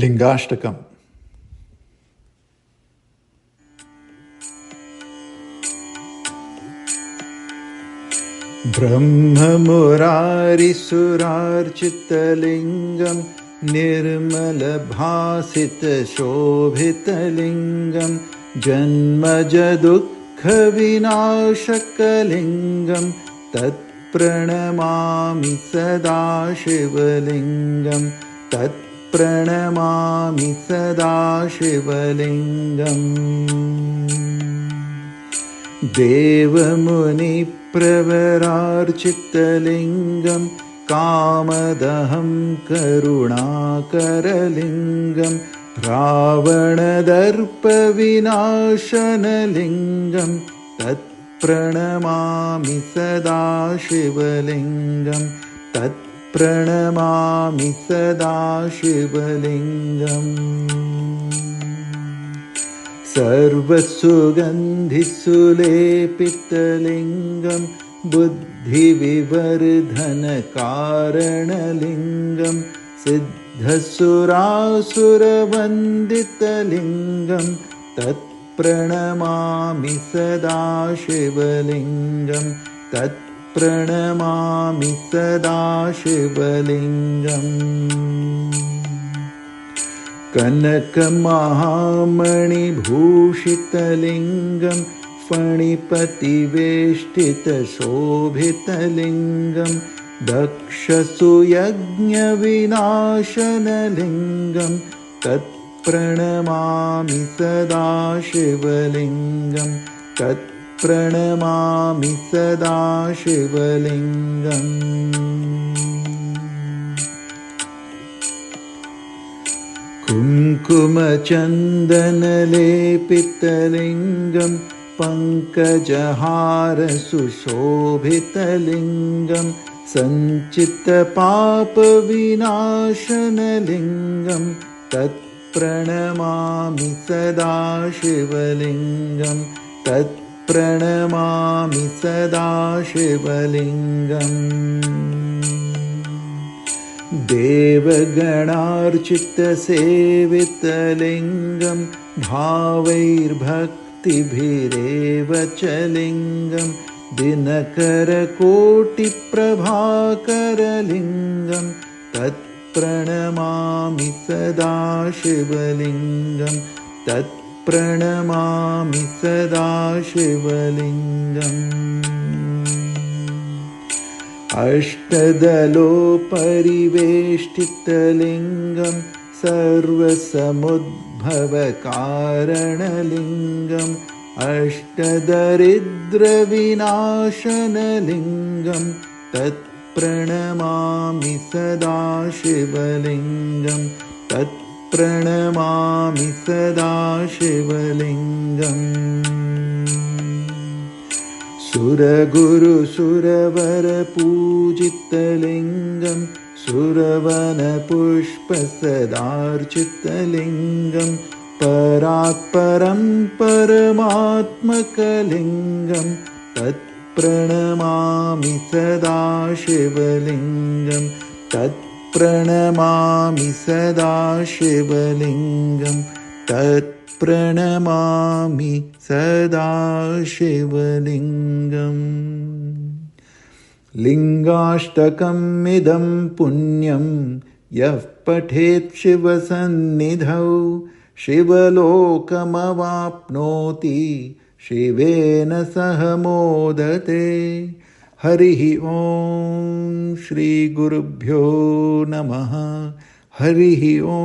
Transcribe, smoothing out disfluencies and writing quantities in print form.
लिंगाष्टकम्। ब्रह्ममुरारिसुरार्चितलिङ्गं निर्मलभासितशोभितलिङ्गं जन्मजदुःखविनाशकलिङ्गं तत्प्रणमामि सदा शिवलिङ्गं तत्प्रणमामि सदा शिवलिङ्गम्। देवमुनिप्रवरार्चितलिङ्गं कामदहं करुणाकरलिङ्गं रावणदर्पविनाशनलिङ्गं तत्प्रणमामि सदा शिवलिङ्गं तत्प्रणमामि सदा शिवलिङ्गम्। सर्वसुगन्धिसुलेपितलिङ्गं बुद्धिविवर्धनकारणलिङ्गं सिद्धसुरासुरवन्दितलिङ्गं तत्प्रणमामि सदा शिवलिङ्गं तत्प्रणमामि सदा शिवलिङ्गम्। कनकमहामणिभूषितलिङ्गं फणिपतिवेष्टितशोभितलिङ्गं दक्षसुयज्ञविनाशनलिङ्गं तत्प्रणमामि सदा शिवलिङ्गं तत्प्रणमामि सदा शिवलिङ्गम्। कुङ्कुमचन्दनलेपितलिङ्गं पङ्कजहारसुशोभितलिङ्गं सञ्चितपापविनाशनलिङ्गं तत्प्रणमामि सदा शिवलिङ्गं तत्प्रणमामि सदा शिवलिङ्गम्। देवगणार्चितसेवितलिङ्गं भावैर्भक्तिभिरेव च लिङ्गं दिनकरकोटिप्रभाकरलिङ्गं तत्प्रणमामि सदा शिवलिङ्गं तत्प्रणमामि सदा शिवलिङ्गम्। अष्टदलोपरिवेष्टितलिङ्गं सर्वसमुद्भवकारणलिङ्गम् अष्टदरिद्रविनाशनलिङ्गं तत्प्रणमामि सदा शिवलिङ्गं तत्प्रणमामि सदा शिवलिङ्गम्। सुरगुरुसुरवरपूजितलिङ्गं सुरवनपुष्पसदार्चितलिङ्गं परात्परं परमात्मकलिङ्गं तत्प्रणमामि सदा शिवलिङ्गं तत्प्रणमामि सदा शिवलिङ्गं तत्प्रणमामि सदा शिवलिङ्गम्। लिङ्गाष्टकमिदं पुण्यं यः पठेत् शिवसन्निधौ शिवलोकमवाप्नोति शिवेन सह मोदते। हरिः ॐ श्रीगुरुभ्यो नमः। हरिः ॐ।